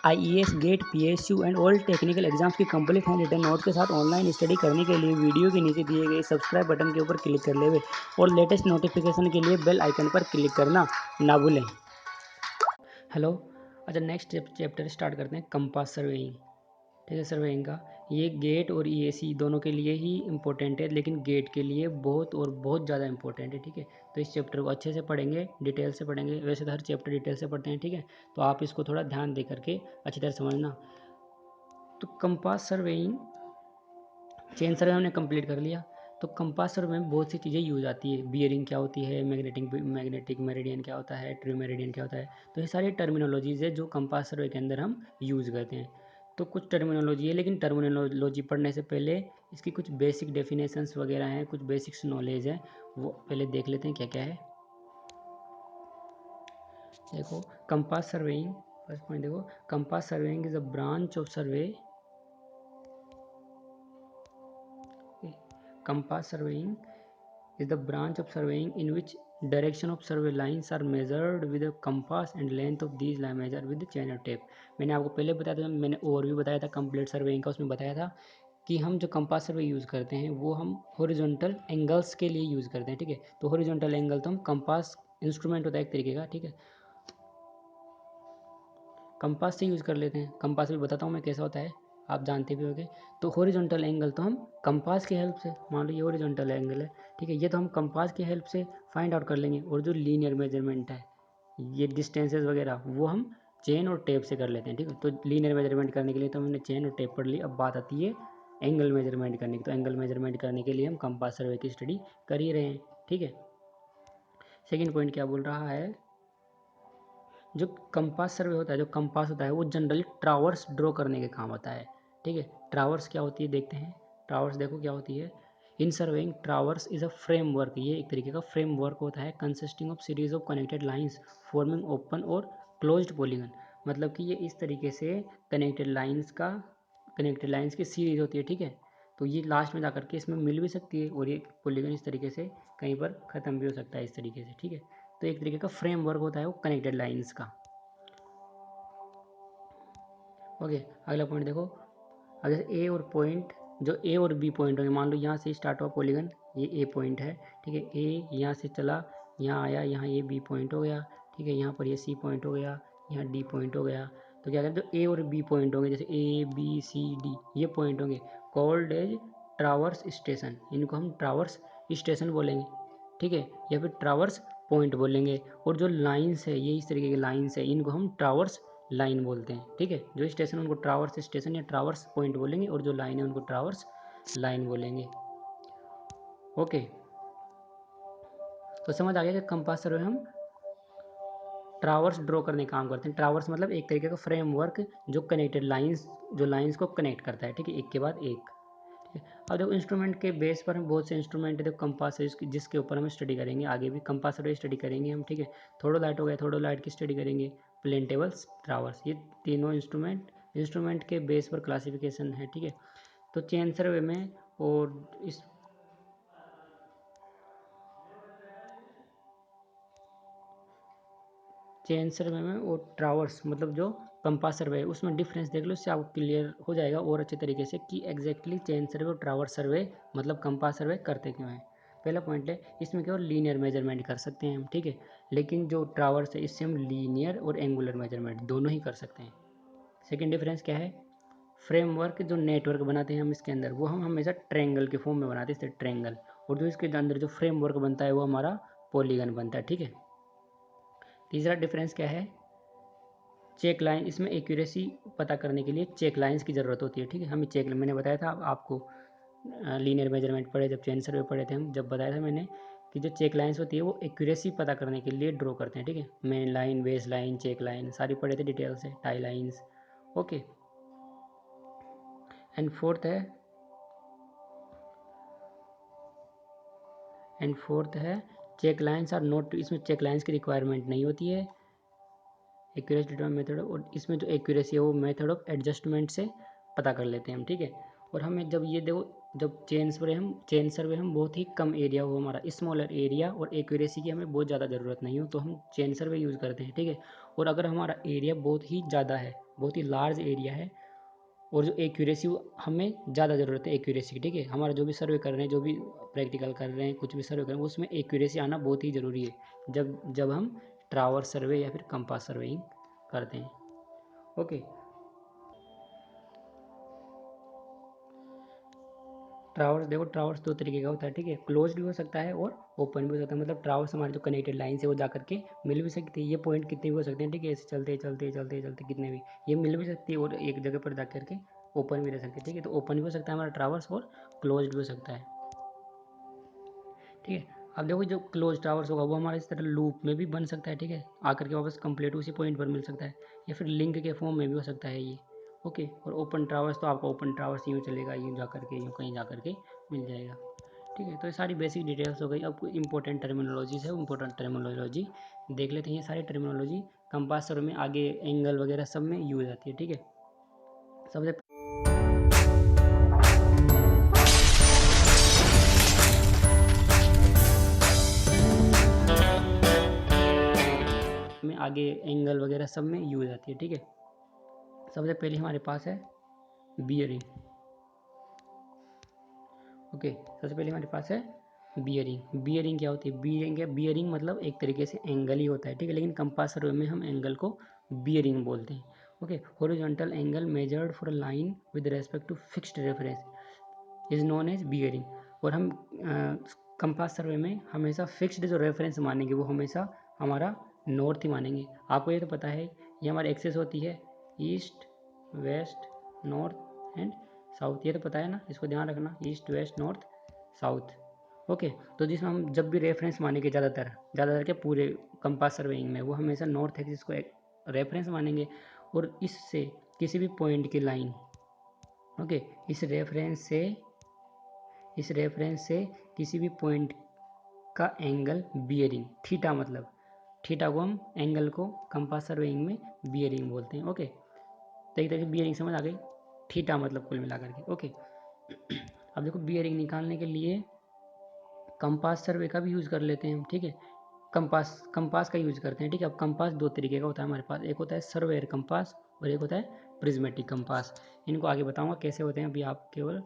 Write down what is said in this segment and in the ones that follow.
IAS, GATE, PSU and all technical exams की complete hand written के साथ online study करने के लिए वीडियो के नीचे दिए गए सब्सक्राइब बटन के ऊपर क्लिक कर लेवे और लेटेस्ट नोटिफिकेशन के लिए बेल आइकन पर क्लिक करना ना भूलें। हेलो, अच्छा नेक्स्ट चैप्टर स्टार्ट करते हैं कंपास सर्वेइंग। ठीक है, सर्वेइंग का ये गेट और ईएसी दोनों के लिए ही इम्पोर्टेंट है, लेकिन गेट के लिए बहुत और बहुत ज़्यादा इंपॉर्टेंट है। ठीक है, तो इस चैप्टर को अच्छे से पढ़ेंगे, डिटेल से पढ़ेंगे। वैसे तो हर चैप्टर डिटेल से पढ़ते हैं, ठीक है, तो आप इसको थोड़ा ध्यान दे करके अच्छी तरह समझना। तो कंपास सर्वेइंग, चेन सर्वे हमने कंप्लीट कर लिया। तो कंपास सर्वे में बहुत सी चीज़ें यूज आती है। बियरिंग क्या होती है, मैग्नेटिक मेरिडियन क्या होता है, ट्रू मेरिडियन क्या होता है। तो ये सारी टर्मिनोलॉजीज़ है जो कंपास सर्वे के अंदर हम यूज़ करते हैं। तो कुछ टर्मिनोलॉजी है, लेकिन टर्मिनोलॉजी पढ़ने से पहले इसकी कुछ बेसिक डेफिनेशंस वगैरह हैं, कुछ बेसिक्स नॉलेज है, वो पहले देख लेते हैं क्या क्या है। देखो, कंपास सर्वेइंग, फर्स्ट पॉइंट देखो, compass surveying is a branch of survey. Compass surveying is the branch of surveying in which direction of survey lines are measured with a compass and length of these line measured with the chain or tape। मैंने आपको पहले बताया था, मैंने overview बताया था complete surveying का, उसमें बताया था कि हम जो कंपास सर्वे यूज़ करते हैं वो हम हॉरिजॉन्टल एंगल्स के लिए यूज़ करते हैं। ठीक है, तो हॉरिजॉन्टल एंगल तो हम कंपास इंस्ट्रूमेंट होता है एक तरीके का, ठीक है, कंपास से यूज़ कर लेते हैं। कंपास भी बताता हूँ मैं कैसा होता है, आप जानते भी होंगे। तो हॉरिजॉन्टल एंगल तो हम कंपास की हेल्प से, मान लो ये हॉरिजॉन्टल एंगल है, ठीक है, ये तो हम कंपास की हेल्प से फाइंड आउट कर लेंगे। और जो लीनियर मेजरमेंट है, ये डिस्टेंसेज वगैरह, वो हम चेन और टेप से कर लेते हैं। ठीक है, तो लीनियर मेजरमेंट करने के लिए तो हमने चेन और टेप पढ़ ली। अब बात आती है एंगल मेजरमेंट करने की। तो एंगल मेजरमेंट करने के लिए हम कंपास सर्वे की स्टडी कर ही रहे हैं। ठीक है, सेकेंड पॉइंट क्या बोल रहा है, जो कंपास सर्वे होता है, जो कंपास होता है, वो जनरली ट्रावर्स ड्रॉ करने के काम आता है। ठीक है, ट्रावर्स क्या होती है देखते हैं। ट्रावर्स देखो क्या होती है। In surveying traverse is a framework, ये एक तरीके का फ्रेमवर्क होता है consisting of series of connected lines forming open और क्लोज्ड पॉलीगन। मतलब कि ये इस तरीके से कनेक्टेड लाइंस की सीरीज होती है। ठीक है, तो ये लास्ट में जाकर के इसमें मिल भी सकती है, और ये पॉलीगन इस तरीके से कहीं पर ख़त्म भी हो सकता है इस तरीके से। ठीक है, तो एक तरीके का फ्रेमवर्क होता है वो कनेक्टेड लाइंस का। ओके, अगला पॉइंट देखो, अगर ए और पॉइंट, जो ए और बी पॉइंट होंगे, मान लो यहाँ से स्टार्ट हुआ पॉलीगन, ये ए पॉइंट है, ठीक है, ए यहाँ से चला, यहाँ आया, यहाँ ये बी पॉइंट हो गया, ठीक है, यहाँ पर ये सी पॉइंट हो गया, यहाँ डी पॉइंट हो गया। तो क्या कहते हैं, जो ए और बी पॉइंट होंगे, जैसे ए बी सी डी, ये पॉइंट होंगे, कॉल्ड एज ट्रावर्स स्टेशन, इनको हम ट्रावर्स स्टेशन बोलेंगे। ठीक है, या फिर ट्रावर्स पॉइंट बोलेंगे। और जो लाइन्स है, ये इस तरीके के लाइन्स है, इनको हम ट्रावर्स लाइन बोलते हैं। ठीक है, जो स्टेशन उनको ट्रावर्स स्टेशन या ट्रावर्स पॉइंट बोलेंगे, और जो लाइन है उनको ट्रावर्स लाइन बोलेंगे। ओके, तो समझ आ गया कि कंपास सर्वे हम ट्रावर्स ड्रॉ करने का काम करते हैं। ट्रावर्स मतलब एक तरीके का फ्रेमवर्क जो कनेक्टेड लाइंस, जो लाइंस को कनेक्ट करता है। ठीक है, एक के बाद एक। ठीक है, अब देखो इंस्ट्रूमेंट के बेस पर हम बहुत से इंस्ट्रूमेंट है, देखो कंपास है जिसके ऊपर हम स्टडी करेंगे, आगे भी कंपास सर्वे स्टडी करेंगे हम। ठीक है, थोड़ोलाइट हो गया, थोड़ोलाइट की स्टडी करेंगे, प्लेन टेबल्स, ट्रावर्स, ये तीनों इंस्ट्रूमेंट के बेस पर क्लासिफिकेशन है। ठीक है, तो चेन सर्वे में और इस चेन सर्वे में और ट्रावर्स मतलब जो कंपास सर्वे है, उसमें डिफरेंस देख लो, इससे आपको क्लियर हो जाएगा और अच्छे तरीके से कि एग्जैक्टली चेन सर्वे और ट्रावर्स सर्वे मतलब कंपास सर्वे करते क्यों हैं। पहला पॉइंट है, इसमें केवल लीनियर मेजरमेंट कर सकते हैं हम। ठीक है, लेकिन जो ट्रावर्स है इससे हम लीनियर और एंगुलर मेजरमेंट दोनों ही कर सकते हैं। सेकेंड डिफरेंस क्या है, फ्रेमवर्क जो नेटवर्क बनाते हैं हम इसके अंदर, वो हम हमेशा ट्रेंगल के फॉर्म में बनाते हैं, इससे ट्रेंगल। और जो इसके अंदर जो फ्रेमवर्क बनता है वो हमारा पॉलीगन बनता है। ठीक है, तीसरा डिफरेंस क्या है, चेक लाइन, इसमें एक्यूरेसी पता करने के लिए चेक लाइंस की ज़रूरत होती है। ठीक है, हमें चेक, मैंने बताया था आपको लीनियर मेजरमेंट पढ़े जब, चेन सर्वे पढ़े थे हम, जब बताया था मैंने कि जो चेक लाइंस होती है वो एक्यूरेसी पता करने के लिए ड्रॉ करते हैं। ठीक है, main line, base line, check line सारी पढ़े थे डिटेल से, tie lines. Okay, and fourth है चेक लाइंस आर नोट, इसमें चेक लाइंस की रिक्वायरमेंट नहीं होती है। एक्यूरेसी डिटरमाइन मेथड, और इसमें जो एक्यूरेसी है वो मेथड ऑफ एडजस्टमेंट से पता कर लेते हैं हम। ठीक है, और हमें जब ये देखो, जब चेन सर्वे हम बहुत ही कम एरिया हो, हमारा स्मॉलर एरिया और एक्यूरेसी की हमें बहुत ज़्यादा ज़रूरत नहीं हो, तो हम चेन सर्वे यूज़ करते हैं। ठीक है, और अगर हमारा एरिया बहुत ही ज़्यादा है, बहुत ही लार्ज एरिया है, और जो एक्यूरेसी हमें ज़्यादा ज़रूरत है एक्यूरेसी की, ठीक है। हमारा जो भी सर्वे कर रहे हैं, जो भी प्रैक्टिकल कर रहे हैं, कुछ भी सर्वे कर रहे हैं, उसमें एक्यूरेसी आना बहुत ही ज़रूरी है जब जब हम ट्रावर्स सर्वे या फिर कंपास सर्वेइंग करते हैं। ओके, ट्रावर्स देखो, ट्रावर्स दो तरीके का होता है, ठीक है। क्लोज भी हो सकता है और ओपन भी हो सकता है। मतलब ट्रावर्स हमारे जो कनेक्टेड लाइन से वो जा करके मिल भी सकती है। ये पॉइंट कितने भी हो सकते हैं, ठीक है, ऐसे चलते चलते चलते चलते कितने भी ये मिल भी सकती है, और एक जगह पर जा करके ओपन भी रह सकती है, ठीक है। तो ओपन भी हो सकता है हमारा ट्रावर्स, और क्लोज भी हो सकता है, ठीक है। अब देखो जो क्लोज टावर्स होगा वो हमारा इस तरह लूप में भी बन सकता है, ठीक है, आकर के वापस कंप्लीट उसी पॉइंट पर मिल सकता है, या फिर लिंक के फॉर्म में भी हो सकता है ये। ओके, और ओपन टावर्स तो आपका ओपन टावर्स यूँ चलेगा, यूँ जा करके यूँ कहीं जा करके मिल जाएगा, ठीक है। तो ये सारी बेसिक डिटेल्स हो गई। अब इंपॉर्टेंट टर्मिनोलॉजीज है, इंपॉर्टेंट टर्मिनोलॉजी देख लेते हैं। ये सारी टर्मिनोलॉजी कंपास सर्वे में आगे एंगल वगैरह सब में यूज आती है, ठीक है। सबसे में आगे एंगल वगैरह सब में यूज आती है, ठीक है। सबसे पहले हमारे पास है बियरिंग। ओके, सबसे पहले हमारे पास है बियरिंग। बियरिंग क्या होती है? बियरिंग है, बियरिंग मतलब एक तरीके से एंगल ही होता है, ठीक है, लेकिन कंपास सर्वे में हम एंगल को बियरिंग बोलते हैं। Okay, horizontal angle measured for line with respect to fixed reference is known as bearing. और हम कंपास सर्वे में हमेशा फिक्स्ड जो रेफरेंस मानेंगे वो हमेशा हमारा नॉर्थ ही मानेंगे। आपको ये तो पता है, ये हमारी एक्सेस होती है east, west, north and south, ये तो पता है ना, इसको ध्यान रखना, east, west, north, south. Okay, तो जिसमें हम जब भी रेफरेंस मानेंगे ज़्यादातर के पूरे कंपास सर्वेइंग में वो हमेशा नॉर्थ एक्सिस को एक रेफरेंस मानेंगे, और इससे किसी भी पॉइंट की लाइन, ओके, इस रेफरेंस से किसी भी पॉइंट का एंगल बियरिंग, थीटा मतलब, थीटा को हम एंगल को कंपास सर्वेइंग में बियरिंग बोलते हैं। ओके, तो एक तरह की बियरिंग समझ आ गई, थीटा मतलब कुल मिलाकर के। ओके, अब देखो बियरिंग निकालने के लिए कंपास सर्वे का भी यूज़ कर लेते हैं हम, ठीक है। कंपास का यूज़ करते हैं, ठीक है। अब कंपास दो तरीके का होता है हमारे पास, एक होता है सर्वेयर कंपास और एक होता है प्रिज्मेटिक कंपास। इनको आगे बताऊंगा कैसे होते हैं, अभी आप केवल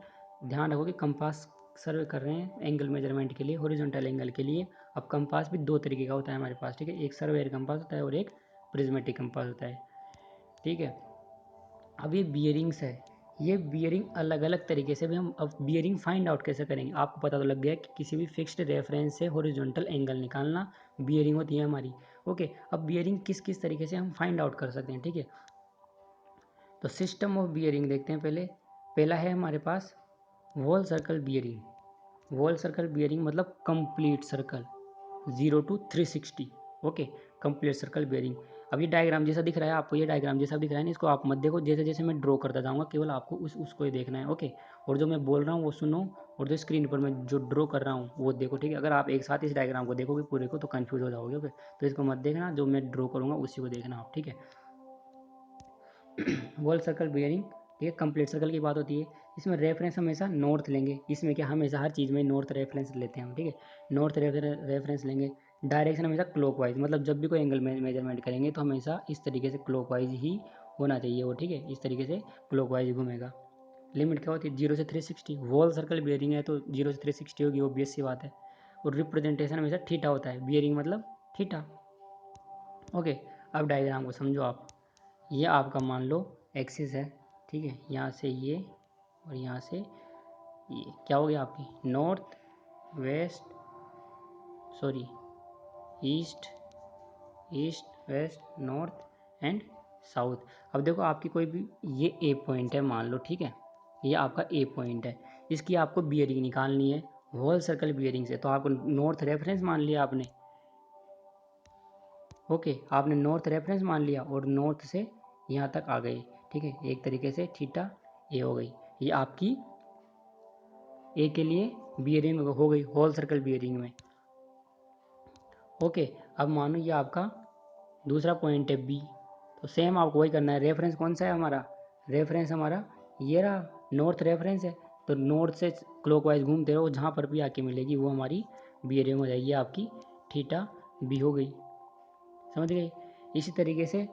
ध्यान रखो कि कंपास सर्वे कर रहे हैं एंगल मेजरमेंट के लिए, हॉरिजॉन्टल एंगल के लिए। अब कंपास भी दो तरीके का होता है हमारे पास, ठीक है, एक सर्वेयर कंपास होता है और एक प्रिज्मेटिक कंपास होता है, ठीक है। अब ये बियरिंग्स है, ये बियरिंग अलग अलग तरीके से भी हम, अब बियरिंग फाइंड आउट कैसे करेंगे, आपको पता तो लग गया कि किसी भी फिक्स्ड रेफरेंस से हॉरिजॉन्टल एंगल निकालना बियरिंग होती है हमारी। ओके, अब बियरिंग किस किस तरीके से हम फाइंड आउट कर सकते हैं, ठीक है। तो सिस्टम ऑफ बियरिंग देखते हैं पहले। पहला है हमारे पास whole circle bearing. Whole circle bearing मतलब complete circle 0 to 360। Okay, complete circle bearing. अब ये डायग्राम जैसा दिख रहा है आपको, ये डायग्राम जैसा दिख रहा है ना, इसको आप मत देखो, जैसे जैसे मैं ड्रॉ करता जाऊँगा केवल आपको उसको ही देखना है। ओके, और जो मैं बोल रहा हूँ वो सुनो, और जो स्क्रीन पर मैं जो ड्रॉ कर रहा हूँ वो देखो, ठीक है। अगर आप एक साथ इस डायग्राम को देखोगे पूरे को तो कन्फ्यूज हो जाओगे। ओके, तो इसको मत देखना, जो मैं ड्रॉ करूँगा उसी को देखना आप, ठीक है। वॉल सर्कल बियरिंग, ठीक है, कंप्लीट सर्कल की बात होती है। इसमें रेफरेंस हमेशा नॉर्थ लेंगे, इसमें क्या हमेशा हर चीज़ में नॉर्थ रेफरेंस लेते हैं हम, ठीक है, नॉर्थ रेफरेंस लेंगे। डायरेक्शन हमेशा क्लॉकवाइज, मतलब जब भी कोई एंगल मेजरमेंट करेंगे तो हमेशा इस तरीके से क्लॉकवाइज ही होना चाहिए वो, ठीक है, इस तरीके से क्लॉकवाइज घूमेगा। लिमिट क्या होती है 0 से 360। वॉल सर्कल बियरिंग है तो 0 से 360 होगी, ऑब्वियस सी बात है। और रिप्रेजेंटेशन हमेशा थीटा होता है, बियरिंग मतलब थीटा। ओके, अब डायग्राम को समझो आप। ये आपका मान लो एक्सिस है, ठीक है, यहाँ से ये और यहाँ से ये क्या हो गया आपकी north, west, sorry, east, east, west, north and south. अब देखो आपकी कोई भी ये ए पॉइंट है मान लो, ठीक है, ये आपका ए पॉइंट है, इसकी आपको बियरिंग निकालनी है होल सर्कल बियरिंग से। तो आपको नॉर्थ रेफरेंस मान लिया आपने, ओके, आपने नॉर्थ रेफरेंस मान लिया और नॉर्थ से यहाँ तक आ गए, ठीक है, एक तरीके से थीटा ए हो गई। ये आपकी ए के लिए बियरिंग हो गई होल सर्कल बियरिंग में। ओके, अब मानो ये आपका दूसरा पॉइंट है बी, तो सेम आपको वही करना है। रेफरेंस कौन सा है हमारा? रेफरेंस हमारा ये रहा, नॉर्थ रेफरेंस है, तो नॉर्थ से क्लॉकवाइज घूमते रहो, जहाँ पर भी आके मिलेगी वो हमारी बियरिंग हो जाएगी, आपकी थीटा बी हो गई। समझ गए? इसी तरीके से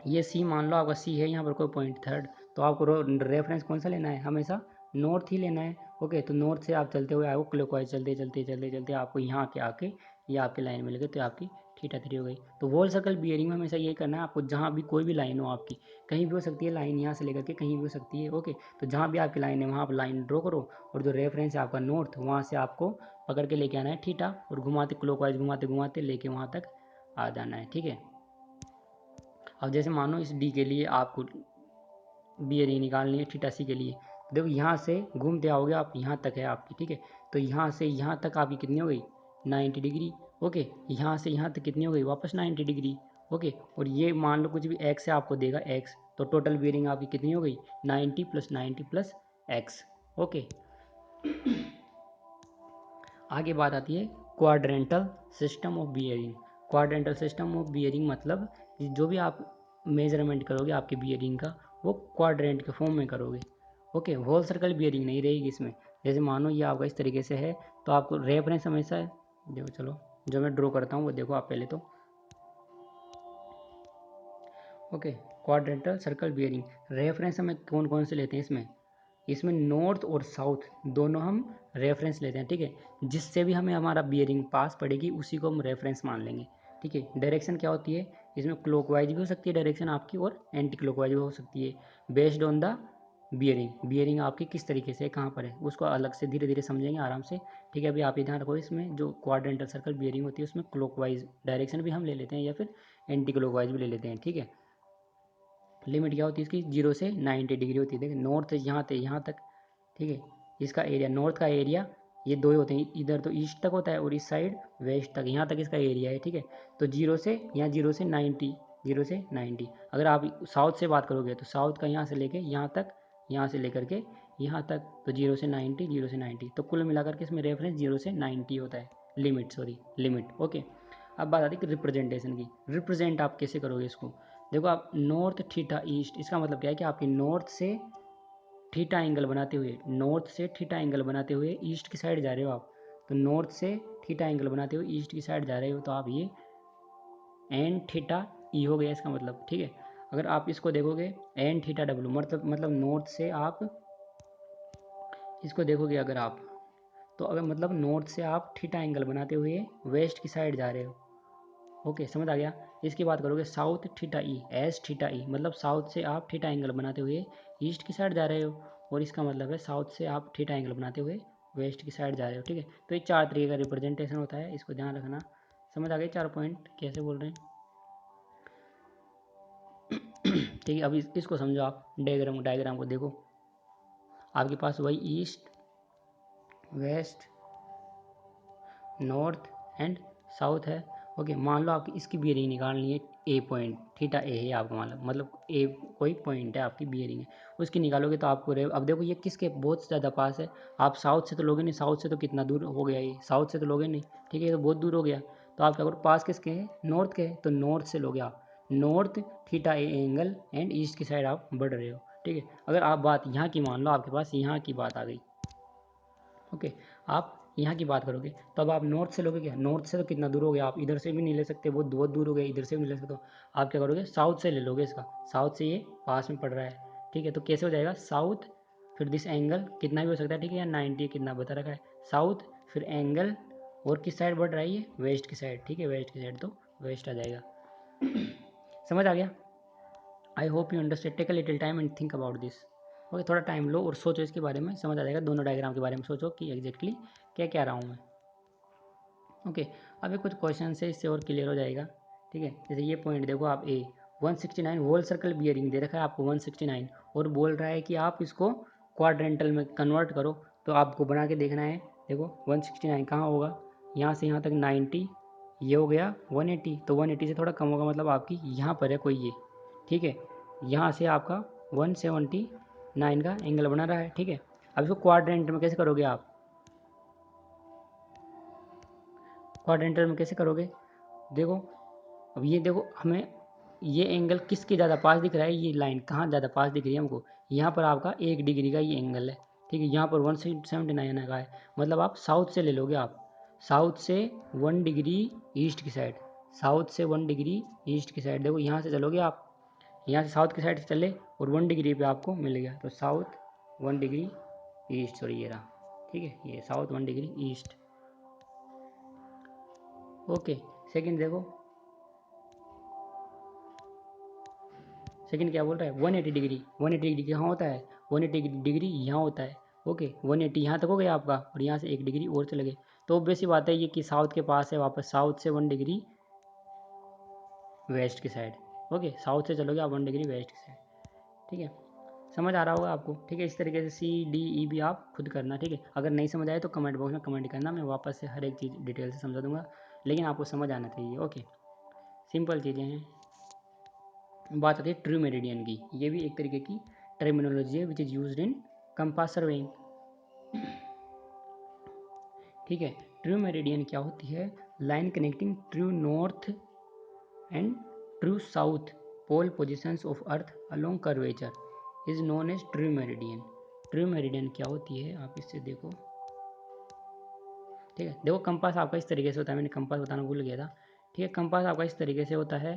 ये सी मान लो आपका सी है, यहाँ पर कोई पॉइंट थर्ड, तो आपको रेफरेंस कौन सा लेना है, हमेशा नॉर्थ ही लेना है। ओके, तो नॉर्थ से आप चलते हुए आओ क्लॉकवाइज, चलते चलते चलते चलते आपको यहाँ के आके ये आपकी लाइन मिल गई, तो आपकी थीटा 3 हो गई। तो वॉल सर्कल बियरिंग में हमेशा ये करना है आपको, जहाँ भी कोई भी लाइन हो आपकी, कहीं भी हो सकती है लाइन, यहाँ से लेकर के कहीं भी हो सकती है। ओके, तो जहाँ भी आपकी लाइन है वहाँ आप लाइन ड्रॉ करो, और जो रेफरेंस है आपका नॉर्थ, वहाँ से आपको पकड़ के लेके आना है थीटा, और घुमाते क्लॉकवाइज घुमाते घुमाते लेके वहाँ तक आ जाना है। ठीक है, अब जैसे मानो इस डी के लिए आपको बियरिंग निकालनी है थीटा सी के लिए, देखो यहाँ से घूमते आओगे आप, यहाँ तक है आपकी। ठीक है, तो यहाँ से यहाँ तक आपकी कितनी हो गई, 90 डिग्री। ओके, यहाँ से यहाँ तक कितनी हो गई, वापस 90 डिग्री। ओके, और ये मान लो कुछ भी एक्स है आपको देगा एक्स, तो टोटल बियरिंग आपकी कितनी हो गई, 90 + 90 + एक्स। ओके, आगे बात आती है quadrantal system of bearing. Quadrantal system of bearing मतलब जो भी आप मेजरमेंट करोगे आपके बियरिंग का, वो क्वाड्रेंट के फॉर्म में करोगे। ओके, होल सर्कल बियरिंग नहीं रहेगी इसमें। जैसे मानो ये आपका इस तरीके से है, तो आपको रेफरेंस हमेशा है, देखो चलो जो मैं ड्रॉ करता हूँ वो देखो आप पहले तो। Okay, quadrantal circle bearing reference हमें कौन कौन से लेते हैं इसमें, इसमें नॉर्थ और साउथ दोनों हम रेफरेंस लेते हैं। ठीक है, जिससे भी हमें हमारा बियरिंग पास पड़ेगी उसी को हम रेफरेंस मान लेंगे। ठीक है, डायरेक्शन क्या होती है इसमें, क्लॉकवाइज भी हो सकती है डायरेक्शन आपकी, और एंटी क्लॉकवाइज भी हो सकती है, based on the bearing. Bearing आपकी किस तरीके से कहाँ पर है उसको अलग से धीरे धीरे समझेंगे आराम से। ठीक है, अभी आप ये ध्यान रखो, इसमें जो क्वाड्रेंटल सर्कल बियरिंग होती है उसमें क्लॉकवाइज डायरेक्शन भी हम ले लेते हैं, या फिर एंटी क्लॉकवाइज भी ले लेते हैं। ठीक है, लिमिट क्या होती है इसकी, 0 से 90 डिग्री होती है। देखिए नॉर्थ यहाँ से यहाँ तक, ठीक है, इसका एरिया, नॉर्थ का एरिया, ये दो ही होते हैं, इधर तो ईस्ट तक होता है और इस साइड वेस्ट तक, यहाँ तक इसका एरिया है। ठीक है, तो 0 से यहाँ 0 से 90, 0 से 90। अगर आप साउथ से बात करोगे तो साउथ का यहाँ से लेके यहाँ तक, यहाँ से लेकर के यहाँ तक, तो 0 से 90, 0 से 90, तो कुल मिलाकर के इसमें रेफरेंस 0 से 90 होता है, लिमिट, सॉरी लिमिट। ओके, अब बात आती है रिप्रेजेंटेशन की। रिप्रेजेंट आप कैसे करोगे इसको, देखो आप नॉर्थ थीटा ईस्ट, इसका मतलब क्या है कि आपकी नॉर्थ से थीटा एंगल बनाते हुए, नॉर्थ से थीटा एंगल बनाते हुए ईस्ट की साइड जा रहे हो आप, तो नॉर्थ से थीटा एंगल बनाते हुए ईस्ट की साइड जा रहे हो, तो आप ये एन थीटा ई हो गया इसका मतलब। ठीक है, अगर आप इसको देखोगे एन थीटा डब्ल्यू, मतलब नॉर्थ से आप इसको देखोगे अगर आप, तो अगर मतलब नॉर्थ से आप थीटा एंगल बनाते हुए वेस्ट की साइड जा रहे हो। ओके, समझ आ गया। इसकी बात करोगे south theta E, S theta E, मतलब साउथ से आप थीटा एंगल बनाते हुए ईस्ट की साइड जा रहे हो, और इसका मतलब है साउथ से आप थीटा एंगल बनाते हुए वेस्ट की साइड जा रहे हो। ठीक है, तो ये 4 तरीके का रिप्रेजेंटेशन होता है, इसको ध्यान रखना। समझ आ गए 4 पॉइंट कैसे बोल रहे हैं। ठीक है, अब इसको समझो आप, डायग्राम को देखो, आपके पास वही east, west, north and south है। ओके, मान लो आपकी इसकी बियरिंग निकालनी है, ए पॉइंट थीटा ए है आपका, मतलब ए कोई पॉइंट है आपकी बियरिंग है, उसकी निकालोगे तो आपको अब देखो ये किसके बहुत ज़्यादा पास है, आप साउथ से तो लोगे नहीं, साउथ से तो कितना दूर हो गया ये, साउथ से तो लोगे नहीं। ठीक है, ये तो बहुत दूर हो गया, तो आप क्या करो, पास किसके हैं, नॉर्थ के हैं, तो नॉर्थ से लोगे आप, north theta A angle and east की साइड आप बढ़ रहे हो। ठीक है, अगर आप बात यहाँ की मान लो, आपके पास यहाँ की बात आ गई। ओके, आप यहाँ की बात करोगे तो अब आप नॉर्थ से लोगे क्या, नॉर्थ से तो कितना दूर हो गया, आप इधर से भी नहीं ले सकते, बहुत बहुत दूर हो गया, इधर से भी नहीं ले सकते, तो आप क्या करोगे, साउथ से ले लोगे इसका, साउथ से ये पास में पड़ रहा है। ठीक है, तो कैसे हो जाएगा, साउथ फिर दिस एंगल कितना भी हो सकता है। ठीक है, या 90 कितना बता रखा है, साउथ फिर एंगल, और किस साइड बढ़ रहा है ये, वेस्ट की साइड। ठीक है, वेस्ट की साइड, तो वेस्ट आ जाएगा। समझ आ गया, I hope you understand, take a little time and think about this. Okay, थोड़ा टाइम लो और सोचो इसके बारे में, समझ आ जाएगा, दोनों डायग्राम के बारे में सोचो कि एग्जैक्टली क्या क्या रहा हूँ मैं। ओके, अभी कुछ क्वेश्चन है, इससे और क्लियर हो जाएगा। ठीक है, जैसे ये पॉइंट देखो आप, ए 169 होल सर्कल बियरिंग दे रखा है आपको 169, और बोल रहा है कि आप इसको क्वाड्रेंटल में कन्वर्ट करो, तो आपको बना के देखना है। देखो 169 कहाँ होगा, यहाँ से यहाँ तक 90, ये हो गया 180, तो 180 से थोड़ा कम होगा, मतलब आपकी यहाँ पर है कोई ये। ठीक है, यहाँ से आपका 179 का एंगल बना रहा है। ठीक है, अब इसको क्वाड्रेंट में कैसे करोगे आप, क्वाड्रेंटल में कैसे करोगे, देखो अब ये देखो हमें ये एंगल किसके ज़्यादा पास दिख रहा है, ये लाइन कहाँ ज़्यादा पास दिख रही है हमको, यहाँ पर आपका 1 डिग्री का ये एंगल है। ठीक है, यहाँ पर 179 का है, मतलब आप साउथ से ले लोगे, आप साउथ से 1 डिग्री ईस्ट की साइड, साउथ से 1 डिग्री ईस्ट की साइड, देखो यहाँ से चलोगे आप, यहाँ से साउथ की साइड से चले और 1 डिग्री पे आपको मिल गया, तो साउथ 1 डिग्री ईस्ट, सॉरी ये रहा, ठीक है, ये south 1 degree east. Okay, second देखो, सेकंड क्या बोल रहा है, 180 डिग्री, 180 डिग्री कहाँ होता है, 180 डिग्री यहाँ होता है। ओके, 180 यहाँ तक हो गया आपका, और यहाँ से 1 डिग्री और चले गए, तो ऑब्वियस सी बात है ये कि साउथ के पास है, वापस साउथ से 1 डिग्री वेस्ट की साइड। ओके, साउथ से चलोगे आप 1 डिग्री वेस्ट की साइड, ठीक है, समझ आ रहा होगा आपको, ठीक है। इस तरीके से सी डी ई भी आप खुद करना, ठीक है। अगर नहीं समझ आए तो कमेंट बॉक्स में कमेंट करना, मैं वापस से हर एक चीज़ डिटेल से समझा दूंगा, लेकिन आपको समझ आना चाहिए। ओके, सिंपल चीज़ें हैं। बात आती है ट्रू मेरिडियन की, ये भी एक तरीके की टर्मिनोलॉजी है which is used in compass surveying, ठीक है। ट्रू मेरिडियन क्या होती है, line connecting true north and true south pole positions of earth along curvature is known as true meridian. True meridian क्या होती है, आप इससे देखो, ठीक है। देखो कंपास आपका इस तरीके से होता है, मैंने कंपास बताना भूल गया था, ठीक है। कंपास आपका इस तरीके से होता है,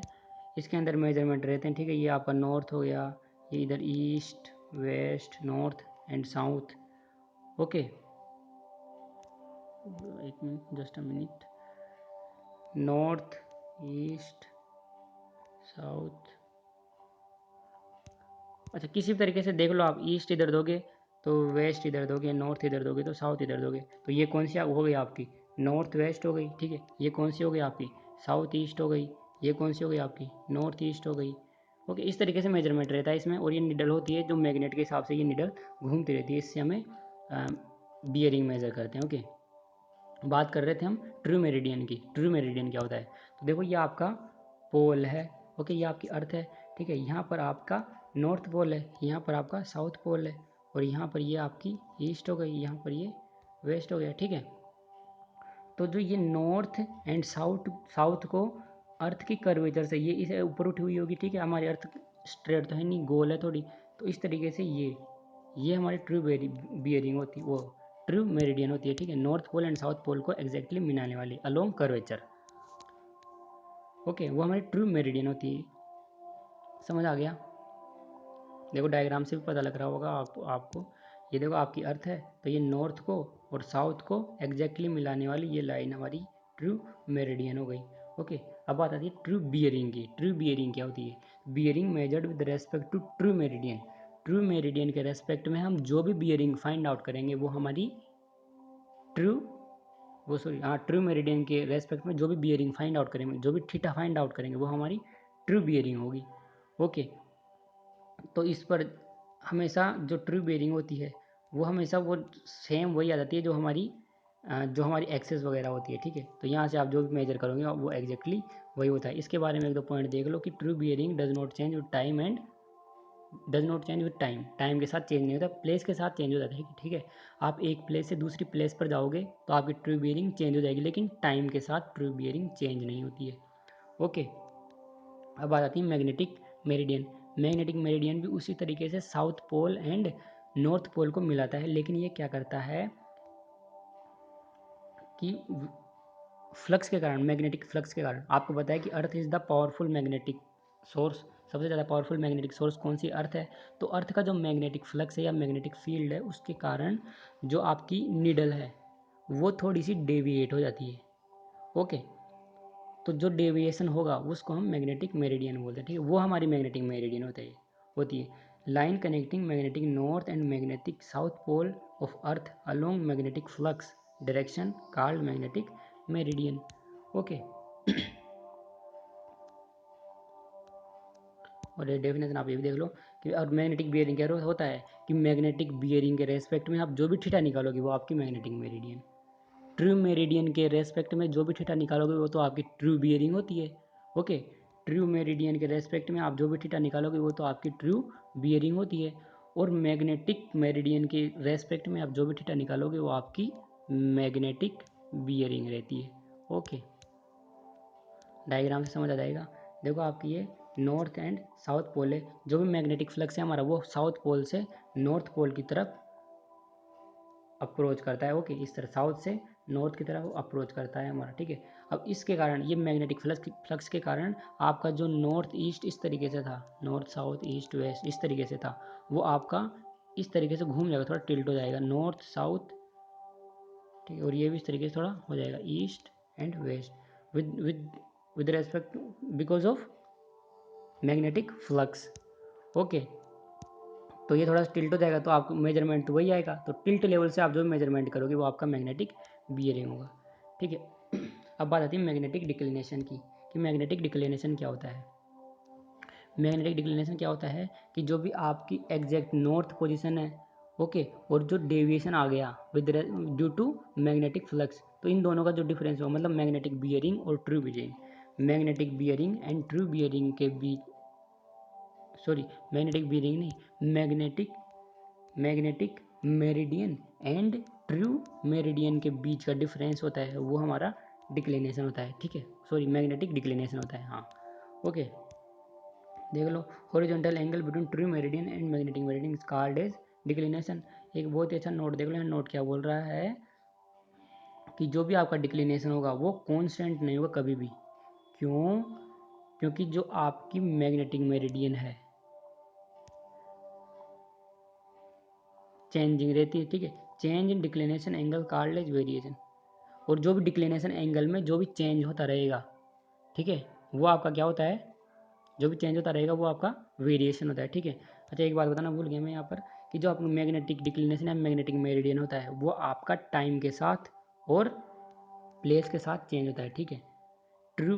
इसके अंदर मेजरमेंट रहते हैं, ठीक है। ये आपका नॉर्थ हो गया, ये इधर east west north and south. Okay, एक minute, just a minute, north east south, अच्छा किसी भी तरीके से देख लो आप, ईस्ट इधर दोगे तो वेस्ट इधर दोगे, नॉर्थ इधर दोगे तो साउथ इधर दोगे, तो ये कौन सी हो गई आपकी, नॉर्थ वेस्ट हो गई, ठीक है। ये कौन सी हो गई आपकी, साउथ ईस्ट हो गई, ये कौन सी हो गई आपकी, नॉर्थ ईस्ट हो गई। ओके, इस तरीके से मेजरमेंट रहता है इसमें, और ये निडल होती है जो मैग्नेट के हिसाब से ये निडल घूमती रहती है, इससे हमें बियरिंग मेजर करते हैं। ओके, बात कर रहे थे हम ट्रू मेरिडियन की। ट्रू मेरिडियन क्या होता है, तो देखो ये आपका पोल है, ओके, ये आपकी अर्थ है, ठीक है। यहाँ पर आपका नॉर्थ पोल है, यहाँ पर आपका साउथ पोल है, और यहाँ पर ये आपकी ईस्ट हो गई, यहाँ पर ये वेस्ट हो गया, ठीक है। तो जो ये नॉर्थ एंड साउथ साउथ को अर्थ की कर्वेचर से, ये इसे ऊपर उठी हुई होगी, ठीक है। हमारी अर्थ स्ट्रेट तो है नहीं, गोल है थोड़ी, तो इस तरीके से ये हमारी ट्रू बियरिंग होती है, वो ट्रू मेरिडियन होती है, ठीक है। North pole and south pole को एग्जैक्टली मिलाने वाली अलोंग कर्वेचर, ओके, वो हमारी ट्रू मेरिडियन होती है। समझ आ गया, देखो डायग्राम से भी पता लग रहा होगा आपको, ये देखो आपकी अर्थ है, तो ये नॉर्थ को और साउथ को एग्जैक्टली मिलाने वाली ये लाइन हमारी ट्रू मेरिडियन हो गई। ओके, अब बात आती है ट्रू बियरिंग की। ट्रू बियरिंग क्या होती है, bearing measured with respect to true meridian. True meridian के रेस्पेक्ट में हम जो भी बियरिंग फाइंड आउट करेंगे वो हमारी ट्रू, वो सॉरी हाँ, ट्रू मेरिडियन के रेस्पेक्ट में जो भी बियरिंग फाइंड आउट करेंगे, जो भी थीटा फाइंड आउट करेंगे वो हमारी ट्रू बियरिंग होगी। ओके, तो इस पर हमेशा जो ट्रू बियरिंग होती है वो हमेशा वो सेम वही आ जाती है जो हमारी एक्सेस वगैरह होती है, ठीक है। तो यहाँ से आप जो भी मेजर करोगे वो एग्जैक्टली वही होता है। इसके बारे में एक दो पॉइंट देख लो कि true bearing does not change with time and does not change with time, time के साथ चेंज नहीं होता, प्लेस के साथ चेंज हो जाता है, ठीक है। आप एक प्लेस से दूसरी प्लेस पर जाओगे तो आपकी ट्रू बियरिंग चेंज हो जाएगी, लेकिन टाइम के साथ ट्रू बियरिंग चेंज नहीं होती है। ओके, अब आ जाती है मैग्नेटिक मेरिडियन। मैग्नेटिक मेरिडियन भी उसी तरीके से south pole and north pole को मिलाता है, लेकिन ये क्या करता है कि फ्लक्स के कारण, मैग्नेटिक फ्लक्स के कारण, आपको पता है कि earth is the powerful magnetic source, सबसे ज़्यादा पावरफुल मैग्नेटिक सोर्स कौन सी, अर्थ है। तो अर्थ का जो मैग्नेटिक फ्लक्स है या मैग्नेटिक फील्ड है उसके कारण जो आपकी निडल है वो थोड़ी सी डेविएट हो जाती है। ओके, तो जो डेविएशन होगा उसको हम मैग्नेटिक मेरिडियन बोलते हैं, ठीक है। वो हमारी मैग्नेटिक मेरिडियन होती है line connecting magnetic north and magnetic south pole of earth along magnetic flux direction called magnetic meridian. Okay, और ये डेफिनेशन आप ये भी देख लो कि और मैग्नेटिक बियरिंग क्या होता है कि मैग्नेटिक बियरिंग के रेस्पेक्ट में आप जो भी थीटा निकालोगे वो आपकी मैग्नेटिक मेरिडियन। ट्रू मेरिडियन के रेस्पेक्ट में जो भी थीटा निकालोगे वो तो आपकी ट्रू बियरिंग होती है। ओके, ट्रू मेरिडियन के रेस्पेक्ट में आप जो भी थीटा निकालोगे वो तो आपकी ट्रू बियरिंग होती है, और मैग्नेटिक मेरिडियन के रेस्पेक्ट में आप जो भी थीटा निकालोगे वो आपकी मैग्नेटिक बियरिंग रहती है। ओके, डायग्राम से समझ आ जाएगा। देखो आपकी ये नॉर्थ एंड साउथ पोल है, जो भी मैग्नेटिक फ्लक्स है हमारा वो साउथ पोल से नॉर्थ पोल की तरफ अप्रोच करता है। ओके, इस तरह साउथ से नॉर्थ की तरफ अप्रोच करता है हमारा, ठीक है। अब इसके कारण ये मैग्नेटिक फ्लक्स के कारण आपका जो नॉर्थ ईस्ट इस तरीके से था, नॉर्थ साउथ ईस्ट वेस्ट इस तरीके से था, वो आपका इस तरीके से घूम जाएगा, थोड़ा टिल्ट हो जाएगा, नॉर्थ साउथ, ठीक है। और ये भी इस तरीके से थोड़ा हो जाएगा, east and west with with with respect to because of magnetic flux. Okay, तो ये थोड़ा टिल्ट हो जाएगा, तो आपको मेजरमेंट तो वही आएगा। तो टिल्ट लेवल से आप जो मेजरमेंट करोगे वो आपका मैग्नेटिक बियरिंग होगा, ठीक है। अब बात आती है मैग्नेटिक डिक्लिनेशन की, कि मैग्नेटिक डिक्लिनेशन क्या होता है। मैग्नेटिक डिक्लिनेशन क्या होता है कि जो भी आपकी एग्जैक्ट नॉर्थ पोजीशन है, ओके, और जो डेविएशन आ गया with due to magnetic flux, तो इन दोनों का जो डिफरेंस हो, मतलब मैग्नेटिक बियरिंग और true bearing, magnetic bearing and true bearing के बीच, सॉरी मैग्नेटिक बियरिंग नहीं, magnetic meridian and true meridian के बीच का डिफरेंस होता है, वो हमारा डिक्लिनेशन होता है, ठीक है। सॉरी मैग्नेटिक डिक्लिनेशन होता है, हाँ। ओके, देख लो, horizontal angle between true meridian and magnetic meridian is called as declination. एक बहुत ही अच्छा नोट देख लो, यहाँ नोट क्या बोल रहा है कि जो भी आपका डिक्लिनेशन होगा वो कॉन्स्टेंट नहीं होगा कभी भी। क्यों? क्योंकि जो आपकी मैग्नेटिक मेरिडियन है चेंजिंग रहती है, ठीक है। Change in declination angle called as variation, और जो भी डिक्लिनेशन एंगल में जो भी चेंज होता रहेगा, ठीक है, वो आपका क्या होता है, जो भी चेंज होता रहेगा वो आपका वेरिएशन होता है, ठीक है। अच्छा, एक बात बताना भूल गया मैं यहाँ पर, कि जो आपका मैग्नेटिक डिक्लिनेशन है, मैग्नेटिक मेरिडियन होता है, वो आपका टाइम के साथ और प्लेस के साथ चेंज होता है, ठीक है। ट्रू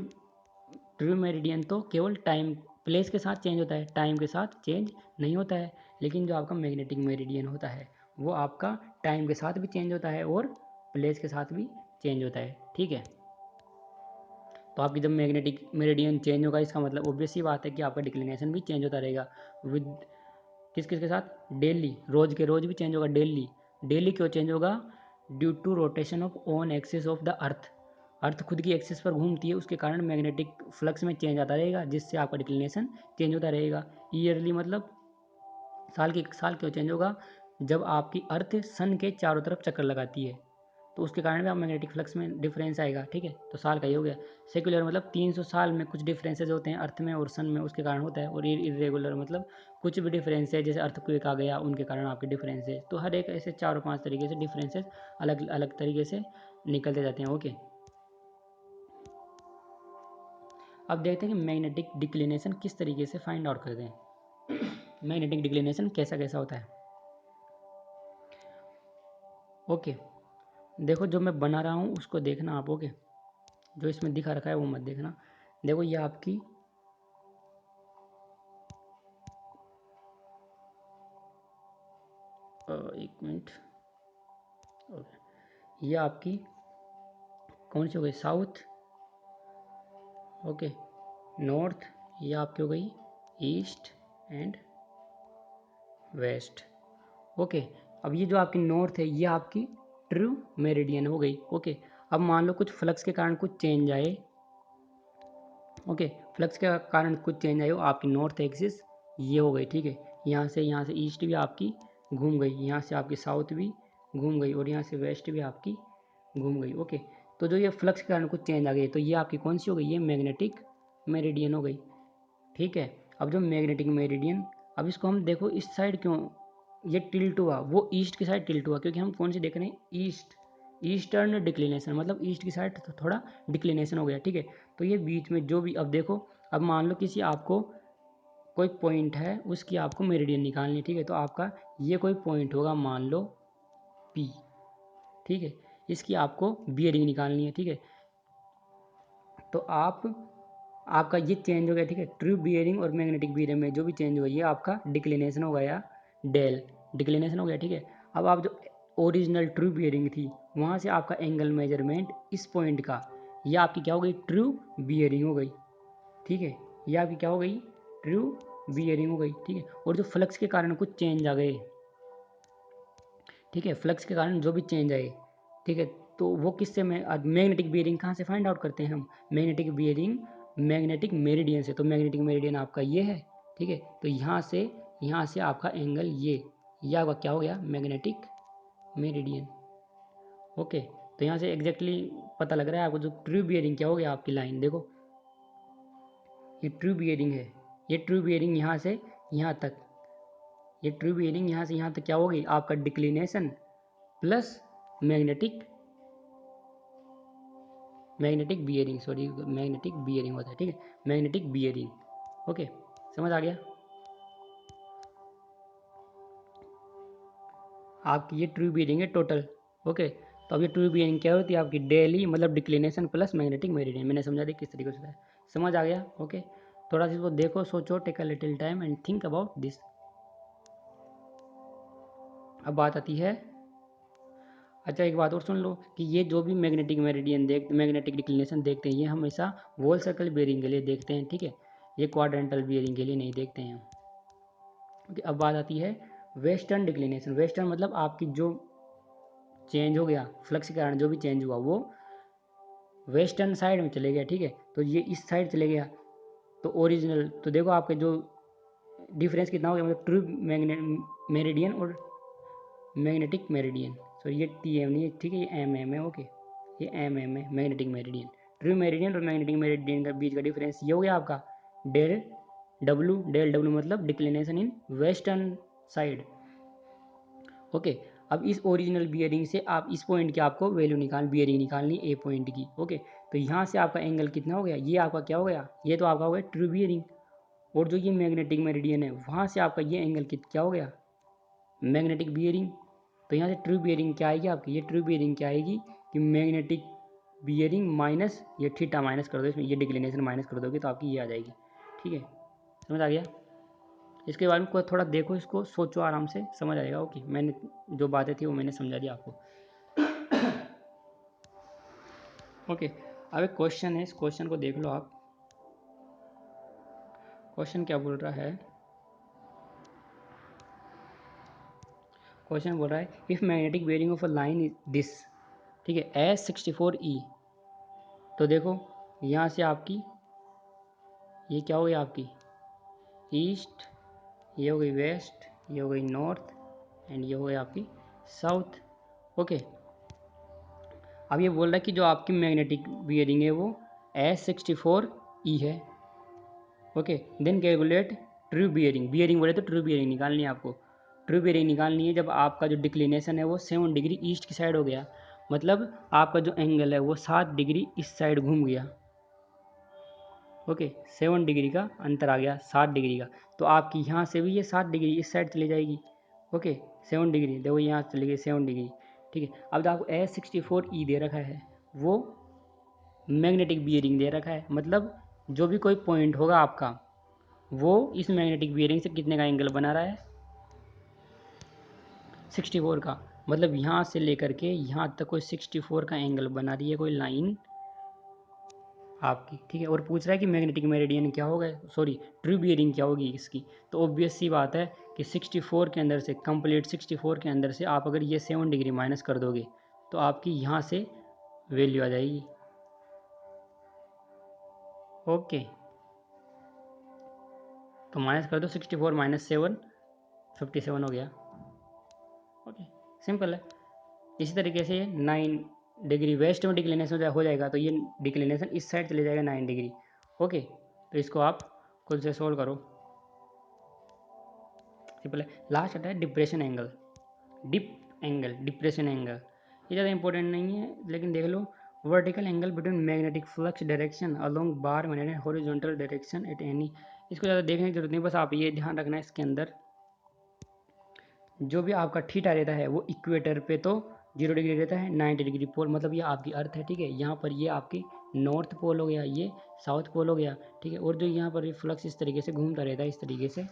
ट्रू मेरिडियन तो केवल टाइम प्लेस के साथ चेंज होता है, टाइम के साथ चेंज नहीं होता है। लेकिन जो आपका मैग्नेटिक मेरिडियन होता है वो आपका टाइम के साथ भी चेंज होता है और प्लेस के साथ भी चेंज होता है, ठीक है। तो आपकी जब मैग्नेटिक मेरिडियन चेंज होगा, इसका मतलब ऑब्वियस सी बात है कि आपका डिक्लिनेशन भी चेंज होता रहेगा विद किस किस के साथ, डेली, रोज के रोज भी चेंज होगा डेली। डेली क्यों चेंज होगा? Due to rotation of own axis of the earth, earth खुद की एक्सिस पर घूमती है, उसके कारण मैग्नेटिक फ्लक्स में चेंज आता रहेगा, जिससे आपका डिक्लिनेशन चेंज होता रहेगा। ईयरली मतलब साल क्यों चेंज होगा? जब आपकी अर्थ सन के चारों तरफ चक्कर लगाती है, तो उसके कारण भी आप मैग्नेटिक फ्लक्स में डिफरेंस आएगा, ठीक है। तो साल का ही हो गया। सेक्युलर मतलब 300 साल में कुछ डिफरेंसेज होते हैं अर्थ में और सन में, उसके कारण होता है। और इरेगुलर मतलब कुछ भी डिफरेंस है, जैसे अर्थक्वेक आ गया, उनके कारण आपके डिफरेंस है। तो हर एक ऐसे 4 और 5 तरीके से डिफरेंसेज अलग अलग तरीके से निकलते जाते हैं, ओके। अब देखते हैं कि मैग्नेटिक डिक्लिनेशन किस तरीके से फाइंड आउट करते हैं। मैग्नेटिक डिक्लिनेशन कैसा कैसा होता है, ओके। देखो, जो मैं बना रहा हूँ उसको देखना आप, ओके। जो इसमें दिखा रखा है वो मत देखना। देखो, ये आपकी एक मिनट, ओके, ये आपकी कौन सी हो गई, साउथ, ओके, नॉर्थ, ये आपकी हो गई ईस्ट एंड वेस्ट, ओके। अब ये जो आपकी नॉर्थ है ये आपकी ट्रू मेरिडियन हो गई, ओके। अब मान लो कुछ फ्लक्स के कारण कुछ चेंज आए, ओके, फ्लक्स के कारण कुछ चेंज आए हो, आपकी नॉर्थ एक्सिस ये हो गई, ठीक है। यहाँ से ईस्ट भी आपकी घूम गई, यहाँ से आपकी साउथ भी घूम गई, और यहाँ से वेस्ट भी आपकी घूम गई, ओके। तो जो ये फ्लक्स के कारण कुछ चेंज आ गई, तो ये आपकी कौन सी हो गई, ये मैग्नेटिक मेरिडियन हो गई, ठीक है। अब जो मैग्नेटिक मेरिडियन, अब इसको हम देखो इस साइड क्यों ये टिल्ट हुआ, वो ईस्ट की साइड टिल्ट हुआ, क्योंकि हम कौन सी देख रहे हैं, ईस्ट, ईस्टर्न डिक्लिनेशन, मतलब ईस्ट की साइड थोड़ा डिक्लिनेशन हो गया, ठीक है। तो ये बीच में जो भी, अब देखो, अब मान लो किसी आपको कोई पॉइंट है, उसकी आपको मेरिडियन निकालनी है, ठीक है। तो आपका ये कोई पॉइंट होगा, मान लो पी, ठीक है, इसकी आपको बियरिंग निकालनी है, ठीक है। तो आपका ये चेंज हो गया, ठीक है। ट्रू बियरिंग और मैग्नेटिक बियरिंग में जो भी चेंज हुआ, ये आपका डिक्लिनेशन हो गया, डेल डिक्लिनेशन हो गया, ठीक है। अब आप जो ओरिजिनल ट्रू बियरिंग थी, वहाँ से आपका एंगल मेजरमेंट इस पॉइंट का, ये आपकी क्या हो गई, ट्रू बियरिंग हो गई, ठीक है। ये आपकी क्या हो गई, ट्रू बियरिंग हो गई, ठीक है। और जो फ्लक्स के कारण कुछ चेंज आ गए, ठीक है, फ्लक्स के कारण जो भी चेंज आए, ठीक है, तो वो किससे, मैग्नेटिक बियरिंग कहाँ से फाइंड आउट करते हैं हम, मैग्नेटिक बियरिंग मैग्नेटिक मेरिडियन से। तो मैग्नेटिक मेरिडियन आपका ये है, ठीक है। तो यहाँ से आपका एंगल ये आपका क्या हो गया, मैग्नेटिक मेरिडियन, ओके। तो यहाँ से एग्जैक्टली पता लग रहा है आपको, जो ट्रू बियरिंग क्या हो गया आपकी लाइन देखो, ये ट्रू बियरिंग है, ये ट्रू बियरिंग यहाँ से यहाँ तक, ये ट्रू बियरिंग यहाँ से यहाँ तक क्या होगी आपका declination plus magnetic bearing, sorry magnetic bearing होता है, ठीक है, मैग्नेटिक बियरिंग। ओके, समझ आ गया आपकी, ये ट्रू बियरिंग है टोटल। ओके, तो अब ये ट्रू बियरिंग क्या होती है आपकी, डेली मतलब डिक्लिनेशन प्लस मैग्नेटिक मेरिडियन। मैंने समझा दी किस तरीके से, समझ आ गया। ओके, थोड़ा सा इसको देखो, सोचो, take a little time and think about this. अब बात आती है, अच्छा एक बात और सुन लो कि ये जो भी मैग्नेटिक मेरिडियन मैग्नेटिक डिक्लिनेशन देखते हैं, ये हमेशा वॉल सर्कल बियरिंग के लिए देखते हैं, ठीक है, ये क्वाड्रेंटल बियरिंग के लिए नहीं देखते हैं। ओके, अब बात आती है वेस्टर्न डिक्लिनेशन। वेस्टर्न मतलब आपकी जो चेंज हो गया फ्लक्स के कारण, जो भी चेंज हुआ वो वेस्टर्न साइड में चले गया, ठीक है, तो ये इस साइड चले गया, तो ओरिजिनल, तो देखो आपके जो डिफरेंस कितना हो गया, मतलब ट्रू मेरिडियन और मैग्नेटिक मेरिडियन, सो ये टी एम नहीं है, ठीक है, ये एम एम है। ओके, ये एम एम है मैग्नेटिक मेरिडियन। ट्रू मेरिडियन और मैग्नेटिक मेरिडियन का बीच का डिफरेंस ये हो गया आपका डेल डब्ल्यू मतलब declination in western side. Okay, अब इस ओरिजिनल बियरिंग से आप इस पॉइंट की आपको वैल्यू बियरिंग निकालनी ए पॉइंट की। ओके, तो यहाँ से आपका एंगल कितना हो गया, ये आपका क्या हो गया, ये तो आपका हो गया ट्रू बियरिंग, और जो ये मैग्नेटिक मेरिडियन है वहाँ से आपका ये एंगल क्या हो गया, मैग्नेटिक बियरिंग। तो यहाँ से ट्रू बियरिंग क्या आएगी आपकी, ये ट्रू बियरिंग क्या आएगी कि मैग्नेटिक बियरिंग माइनस ये थीटा माइनस कर दो, इसमें ये डिक्लिनेशन माइनस कर दोगे तो आपकी ये आ जाएगी, ठीक है, समझ आ गया। इसके बारे में कोई थोड़ा देखो, इसको सोचो, आराम से समझ आएगा। ओके, मैंने जो बातें थी वो मैंने समझा दिया आपको। ओके, अब एक क्वेश्चन है, इस क्वेश्चन को देख लो आप। क्वेश्चन क्या बोल रहा है, क्वेश्चन बोल रहा है if magnetic bearing of a line is this, ठीक है, S64E। तो देखो यहाँ से आपकी ये क्या हो गई आपकी ईस्ट, ये हो गई वेस्ट, ये हो गई नॉर्थ एंड ये हो गई आपकी साउथ। ओके, अब ये बोल रहा है कि जो आपकी मैग्नेटिक बियरिंग है वो S64E है। Okay, then calculate true bearing, bearing बोले तो ट्रू बियरिंग निकालनी है आपको। ट्रू बियरिंग निकालनी है जब आपका जो डिक्लिनेशन है वो 7 डिग्री ईस्ट की साइड हो गया, मतलब आपका जो एंगल है वो 7 डिग्री इस साइड घूम गया। ओके, 7 डिग्री का अंतर आ गया, 7 डिग्री का, तो आपकी यहाँ से भी ये 7 डिग्री इस साइड चली जाएगी। ओके, 7 डिग्री देखो यहाँ चली गई 7 डिग्री, ठीक है। अब जो आपको S64E दे रखा है वो मैग्नेटिक बियरिंग दे रखा है, मतलब जो भी कोई पॉइंट होगा आपका वो इस मैग्नेटिक बियरिंग से कितने का एंगल बना रहा है, 64 का, मतलब यहाँ से लेकर के यहाँ तक कोई 64 का एंगल बना रही है कोई लाइन आपकी, ठीक है। और पूछ रहा है कि मैग्नेटिक मेरिडियन क्या होगा, सॉरी ट्रू बियरिंग क्या होगी इसकी, तो ऑब्वियस सी बात है कि 64 के अंदर से कंप्लीट 64 के अंदर से आप अगर ये 7 डिग्री माइनस कर दोगे तो आपकी यहाँ से वैल्यू आ जाएगी। ओके, तो माइनस कर दो 64 माइनस 7 57 हो गया। ओके, सिंपल है। इसी तरीके से 9 डिग्री वेस्ट में डिक्लिनेशन हो जाएगा, तो ये डिक्लिनेशन इस साइड चले जाएगा 9 डिग्री। ओके, तो इसको आप खुद से सोल्व करो, सिंपल है। लास्ट आता है डिप्रेशन एंगल, डिप्रेशन एंगल, ये ज़्यादा इंपॉर्टेंट नहीं है लेकिन देख लो। Vertical angle between magnetic flux direction along bar magnetic horizontal direction at any, इसको ज़्यादा देखने की जरूरत नहीं, बस आप ये ध्यान रखना है इसके अंदर जो भी आपका थीटा रहता है वो इक्वेटर पे तो 0 डिग्री रहता है, 90 डिग्री पोल, मतलब ये आपकी अर्थ है, ठीक है। यहाँ पर ये आपकी नॉर्थ पोल हो गया, ये साउथ पोल हो गया, ठीक है। और जो यहाँ पर फ्लक्स इस तरीके से घूमता रहता है इस तरीके से।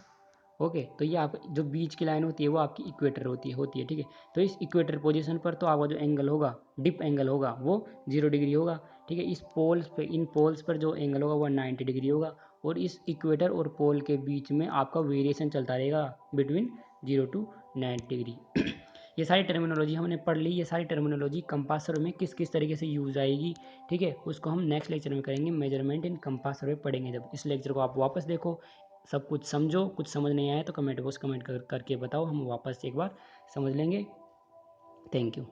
ओके, तो ये आप जो बीच की लाइन होती है वो आपकी इक्वेटर होती है, ठीक है। तो इस इक्वेटर पोजीशन पर तो आपका जो एंगल होगा, डिप एंगल होगा, वो 0 डिग्री होगा, ठीक है। इस पोल्स पे, इन पोल्स पर जो एंगल होगा वो 90 डिग्री होगा, और इस इक्वेटर और पोल के बीच में आपका वेरिएशन चलता रहेगा बिटवीन 0 to 90 डिग्री। ये सारी टर्मिनोलॉजी हमने पढ़ ली, ये सारी टर्मिनोलॉजी कंपासर में किस किस तरीके से यूज आएगी, ठीक है, उसको हम नेक्स्ट लेक्चर में करेंगे, मेजरमेंट इन कंपासर में पढ़ेंगे जब। इस लेक्चर को आप वापस देखो, सब कुछ समझो, कुछ समझ नहीं आया तो कमेंट बॉक्स करके बताओ, हम वापस एक बार समझ लेंगे। Thank you.